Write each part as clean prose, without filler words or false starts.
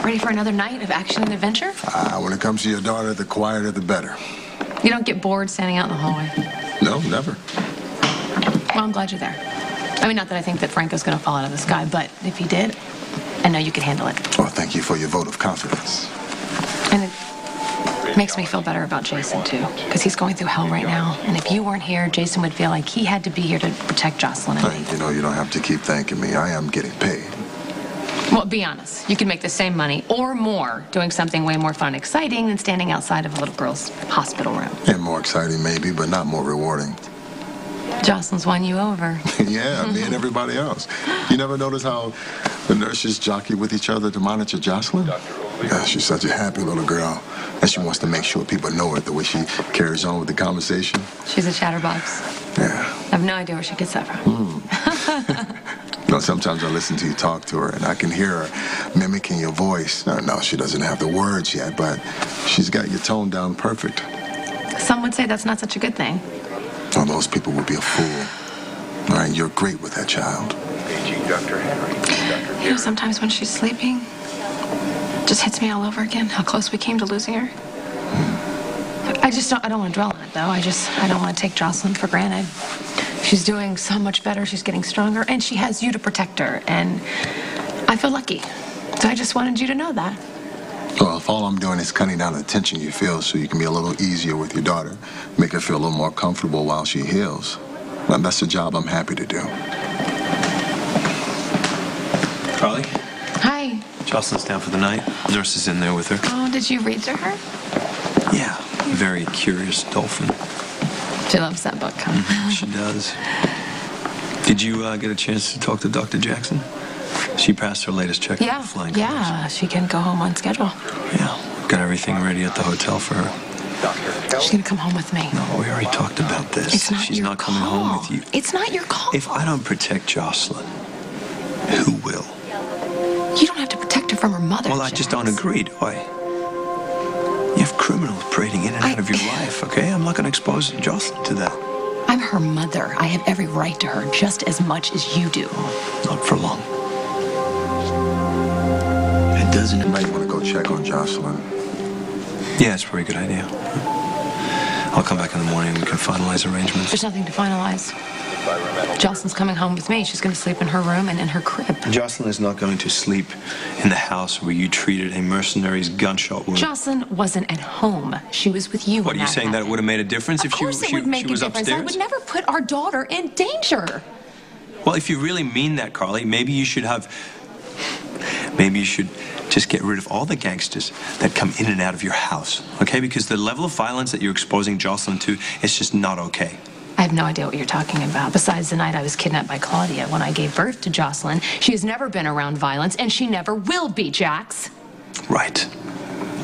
Ready for another night of action and adventure? When it comes to your daughter, the quieter the better. You don't get bored standing out in the hallway? No, never. Well, I'm glad you're there. I mean, not that I think that Franco's going to fall out of the sky, but if he did, I know you could handle it. Well, thank you for your vote of confidence. And it makes me feel better about Jason, too, because he's going through hell right now. And if you weren't here, Jason would feel like he had to be here to protect Jocelyn and me. You know, you don't have to keep thanking me. I am getting paid. Well, be honest. You could make the same money or more doing something way more fun and exciting than standing outside of a little girl's hospital room. And more exciting, maybe, but not more rewarding. Jocelyn's won you over. Yeah, me and everybody else. You never notice how the nurses jockey with each other to monitor Jocelyn? Yeah, she's such a happy little girl. And she wants to make sure people know it the way she carries on with the conversation. She's a chatterbox. Yeah. I have no idea where she gets that from. You know, sometimes I listen to you talk to her, and I can hear her mimicking your voice. No, she doesn't have the words yet, but she's got your tone down perfect. Some would say that's not such a good thing. Oh, those people would be a fool. All right, you're great with that child. You know, sometimes when she's sleeping, it just hits me all over again how close we came to losing her. I don't want to dwell on it, though. I don't want to take Jocelyn for granted. She's doing so much better. She's getting stronger, and she has you to protect her, and I feel lucky. So I just wanted you to know that. Well, if all I'm doing is cutting down the tension you feel so you can be a little easier with your daughter, make her feel a little more comfortable while she heals, well, that's a job I'm happy to do. Carly? Hi. Jocelyn's down for the night. Nurse is in there with her. Oh, did you read to her? Yeah, very curious dolphin. She loves that book, huh? Mm-hmm, she does. Did you get a chance to talk to Dr. Jackson? She passed her latest check with the flying colors. Yeah, she can go home on schedule. Yeah, got everything ready at the hotel for her. She's gonna come home with me. No, we already talked about this. It's not She's your not coming call. home with you. It's not your call. If I don't protect Jocelyn, who will? You don't have to protect her from her mother, Well, I just don't agree, do I? You have criminals parading in and out of your life, okay? I'm not going to expose Jocelyn to that. I'm her mother. I have every right to her just as much as you do. Not for long. It doesn't... You might want to go check on Jocelyn. Yeah, it's a pretty good idea. I'll come back in the morning and we can finalize arrangements. There's nothing to finalize. Jocelyn's coming home with me. She's going to sleep in her room and in her crib. Jocelyn is not going to sleep in the house where you treated a mercenary's gunshot wound. Jocelyn wasn't at home. She was with you. What, are you saying that it would have made a difference if she was upstairs? Of course it would make a difference. I would never put our daughter in danger. Well, if you really mean that, Carly, maybe you should just get rid of all the gangsters that come in and out of your house, okay? Because the level of violence that you're exposing Jocelyn to is just not okay. I have no idea what you're talking about. Besides the night I was kidnapped by Claudia when I gave birth to Jocelyn, she has never been around violence, and she never will be, Jax. Right.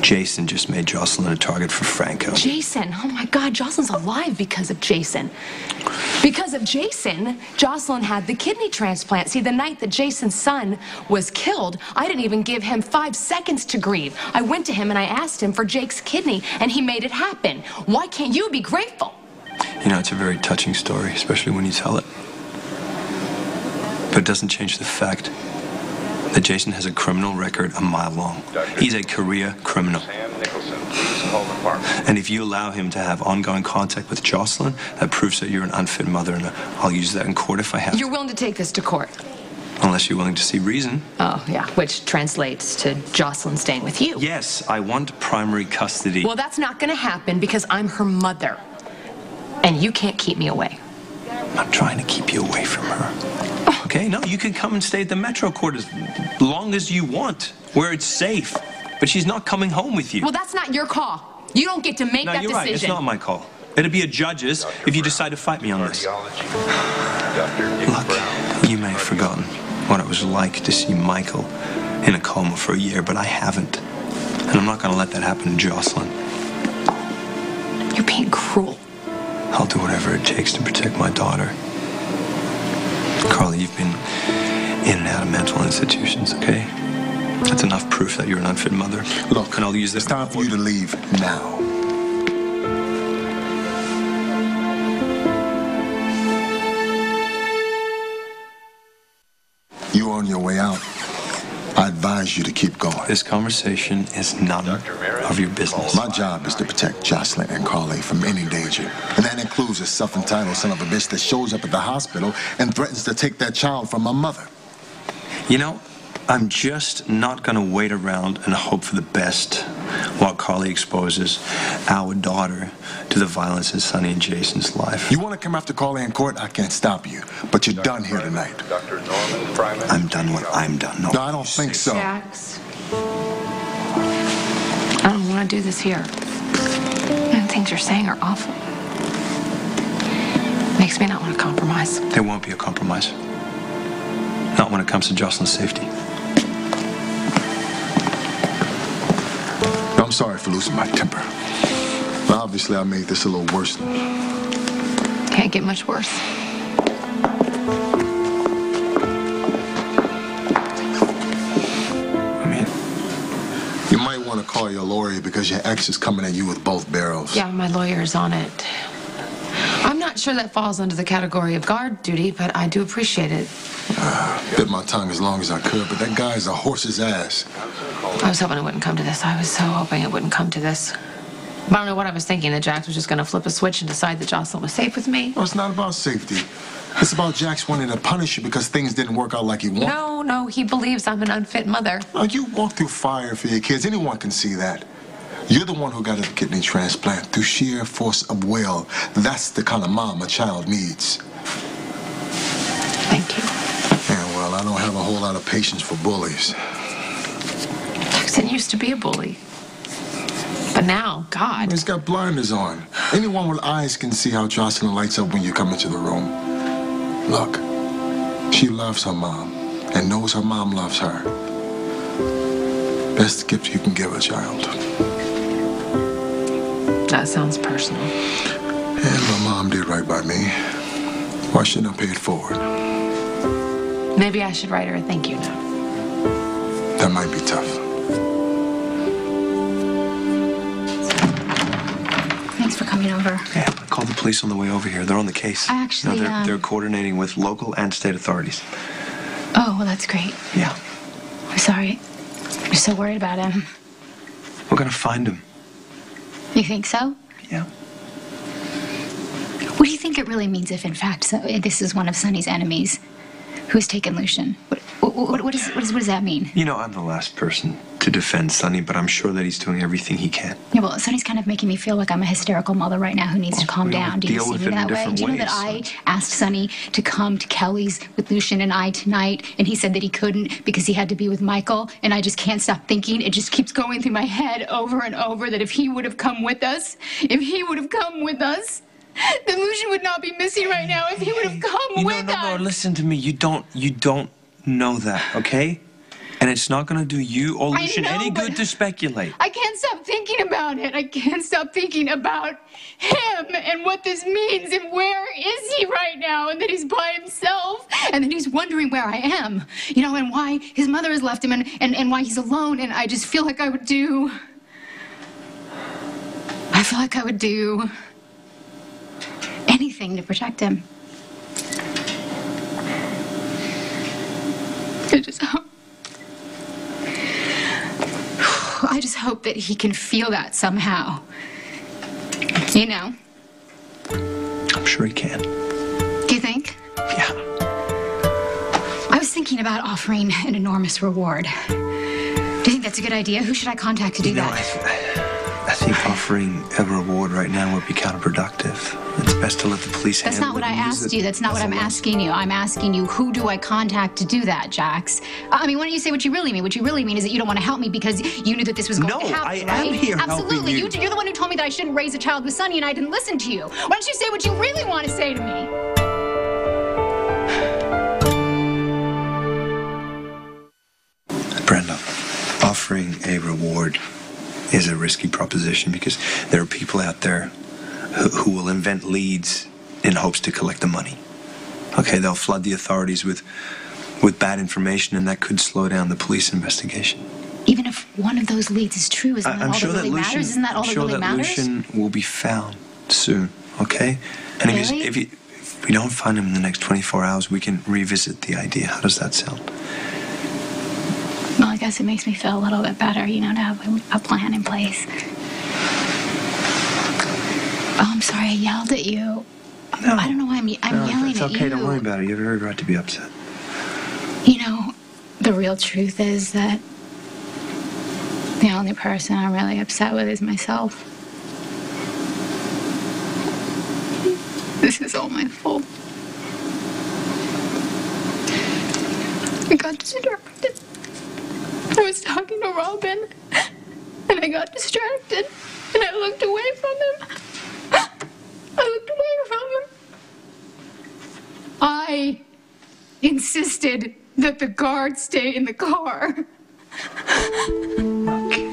Jason just made Jocelyn a target for Franco. Jason? Oh my God, Jocelyn's alive because of Jason. Because of Jason, Jocelyn had the kidney transplant. See, the night that Jason's son was killed, I didn't even give him 5 seconds to grieve. I went to him and I asked him for Jake's kidney, and he made it happen. Why can't you be grateful? You know, it's a very touching story, especially when you tell it. But it doesn't change the fact that Jason has a criminal record a mile long. He's a career criminal. And if you allow him to have ongoing contact with Jocelyn, that proves that you're an unfit mother, and I'll use that in court if I have to. You're willing to take this to court? Unless you're willing to see reason. Oh, yeah, which translates to Jocelyn staying with you. Yes, I want primary custody. Well, that's not going to happen because I'm her mother. And you can't keep me away. I'm not trying to keep you away from her. Okay, no, you can come and stay at the Metro Court as long as you want, where it's safe. But she's not coming home with you. Well, that's not your call. You don't get to make that decision. No, you're right. It's not my call. It'll be a judge's if you decide to fight me on this. Look, you may have forgotten what it was like to see Michael in a coma for a year, but I haven't. And I'm not going to let that happen to Jocelyn. You're being cruel. I'll do whatever it takes to protect my daughter. Carly, you've been in and out of mental institutions, okay? That's enough proof that you're an unfit mother. Look, and I'll use this. It's time for you to leave now. You on your way out. I advise you to keep going. This conversation is none of your business. My job is to protect Jocelyn and Carly from any danger. And that includes a self-entitled son of a bitch that shows up at the hospital and threatens to take that child from my mother. You know, I'm just not going to wait around and hope for the best while Carly exposes our daughter to the violence in Sonny and Jason's life. You want to come after Carly in court? I can't stop you. But you're done here tonight. I'm done when I'm done. No, I don't think so. Jax, I don't want to do this here. The things you're saying are awful. Makes me not want to compromise. There won't be a compromise. Not when it comes to Jocelyn's safety. I'm sorry for losing my temper. But obviously, I made this a little worse. Can't get much worse. I mean, you might want to call your lawyer because your ex is coming at you with both barrels. Yeah, my lawyer's on it. I'm not sure that falls under the category of guard duty, but I do appreciate it. Bit my tongue as long as I could, but that guy's a horse's ass. I was hoping it wouldn't come to this. I was so hoping it wouldn't come to this. But I don't know what I was thinking, that Jax was just going to flip a switch and decide that Jocelyn was safe with me. No, it's not about safety. It's about Jax wanting to punish you because things didn't work out like he wanted. No, he believes I'm an unfit mother. Now, you walk through fire for your kids. Anyone can see that. You're the one who got a kidney transplant through sheer force of will. That's the kind of mom a child needs. Thank you. Yeah, well, I don't have a whole lot of patience for bullies. Jackson used to be a bully. But now, God. He's got blinders on. Anyone with eyes can see how Jocelyn lights up when you come into the room. Look, she loves her mom and knows her mom loves her. Best gift you can give a child. That sounds personal. And my mom did right by me. Why shouldn't I pay it forward? Maybe I should write her a thank you note. That might be tough. Thanks for coming over. yeah, I called the police on the way over here. They're on the case. I actually, they're coordinating with local and state authorities. Oh, well, that's great. Yeah. I'm sorry. I'm so worried about him. We're going to find him. You think so? Yeah. What do you think it really means if, in fact, this is one of Sonny's enemies who's taken Lucian? What does that mean? You know, I'm the last person to defend Sonny, but I'm sure that he's doing everything he can. Yeah, well, Sonny's kind of making me feel like I'm a hysterical mother right now who needs to calm down. Do you see me that way? Do you know that I asked Sonny to come to Kelly's with Lucian and I tonight, and he said that he couldn't because he had to be with Michael, and I just can't stop thinking. It just keeps going through my head over and over that if he would have come with us, then Lucian would not be missing right now if he would have come with us. No, listen to me. You don't know that, okay? And it's not going to do you or Lucian any good to speculate. I can't stop thinking about it. I can't stop thinking about him and what this means and where is he right now and that he's by himself and that he's wondering where I am, you know, and why his mother has left him and why he's alone. And I just feel like I would do anything to protect him. I just hope that he can feel that somehow. You know? I'm sure he can. Do you think? Yeah. I was thinking about offering an enormous reward. Do you think that's a good idea? Who should I contact to do that? I think offering a reward right now would be counterproductive. It's best to let the police handle it. That's not what I asked you. That's not what I'm asking you. I'm asking you, who do I contact to do that, Jax? I mean, why don't you say what you really mean? What you really mean is that you don't want to help me because you knew that this was going to happen, right? No, I am here Absolutely. helping you. You're the one who told me that I shouldn't raise a child with Sonny, and I didn't listen to you. Why don't you say what you really want to say to me? Brenda, offering a reward is a risky proposition because there are people out there who will invent leads in hopes to collect the money. Okay, they'll flood the authorities with bad information, and that could slow down the police investigation. Even if one of those leads is true, isn't that all that really matters? Isn't that all that really matters? I'm sure that Lucian will be found soon, okay? And really? if we don't find him in the next 24 hours, we can revisit the idea. How does that sound? Well, guess it makes me feel a little bit better, to have a plan in place. Oh, I'm sorry, I yelled at you. No. I don't know why I'm yelling at you. It's okay, don't worry about it. You have every right to be upset. The real truth is that the only person I'm really upset with is myself. This is all my fault. I got distracted. I was talking to Robin, and I got distracted, and I looked away from him. I looked away from him. I insisted that the guard stay in the car.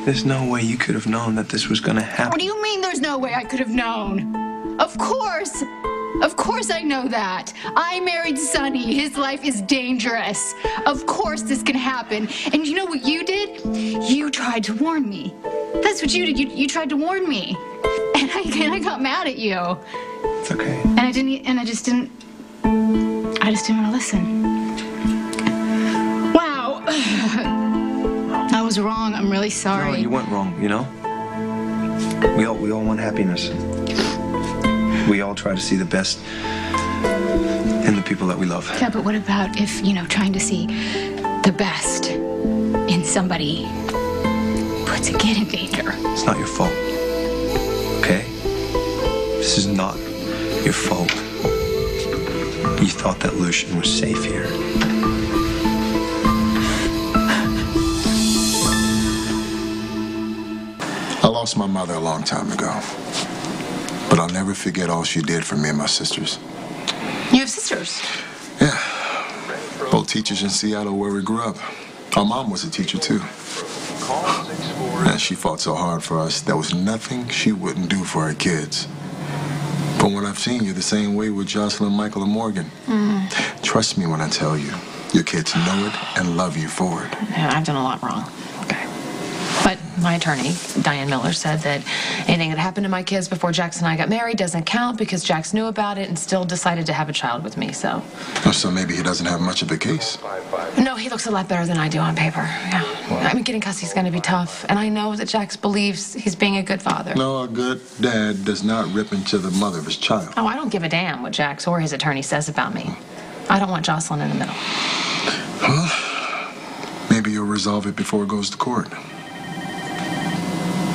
There's no way you could have known that this was going to happen. What do you mean there's no way I could have known? Of course I know that. I married Sonny. His life is dangerous. Of course this can happen. And you know what you did? You tried to warn me. That's what you did. You tried to warn me. And I got mad at you. It's okay. And I just didn't want to listen. Wow. I was wrong. I'm really sorry. No, you weren't wrong, We all want happiness. We all try to see the best in the people that we love. Yeah, but what about if, trying to see the best in somebody puts a kid in danger? It's not your fault, okay? This is not your fault. You thought that Lucian was safe here. I lost my mother a long time ago. But I'll never forget all she did for me and my sisters. You have sisters? Yeah. Both teachers in Seattle where we grew up. Our mom was a teacher, too. And she fought so hard for us. There was nothing she wouldn't do for her kids. From what I've seen, you're the same way with Jocelyn, Michael, and Morgan. Mm-hmm. Trust me when I tell you. Your kids know it and love you for it. Yeah, I've done a lot wrong. Okay. But my attorney, Diane Miller, said that anything that happened to my kids before Jax and I got married doesn't count because Jax knew about it and still decided to have a child with me, so. Oh, so maybe he doesn't have much of a case. No, he looks a lot better than I do on paper, yeah. I mean, getting custody is going to be tough, and I know that Jax believes he's being a good father. No, a good dad does not rip into the mother of his child. Oh, I don't give a damn what Jax or his attorney says about me. I don't want Jocelyn in the middle. Well, maybe you'll resolve it before it goes to court.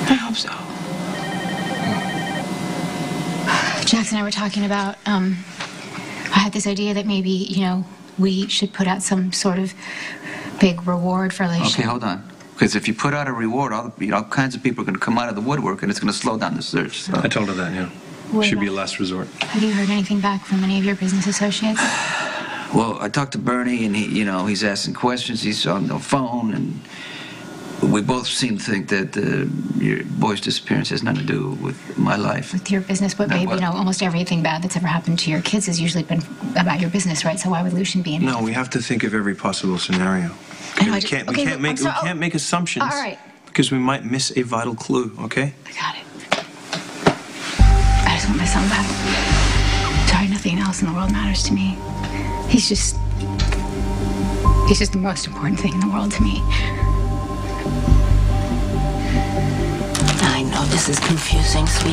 I hope so. Jax and I were talking about, I had this idea that maybe, we should put out some sort of big reward for Lucian. Okay, hold on. Because if you put out a reward, all kinds of people are going to come out of the woodwork, and it's going to slow down the search. So. I told her that, yeah. What Should be a about- last resort. Have you heard anything back from any of your business associates? Well, I talked to Bernie, and he's asking questions. He's on the phone, and we both seem to think that your boy's disappearance has nothing to do with my life. With your business, but babe, almost everything bad that's ever happened to your kids has usually been about your business, right? So why would Lucian be in it? No, we have to think of every possible scenario. I know, We can't make assumptions. All right. Because we might miss a vital clue, okay? I got it. I just want my son back. Sorry, nothing else in the world matters to me. He's just the most important thing in the world to me. I know this is confusing, sweetie.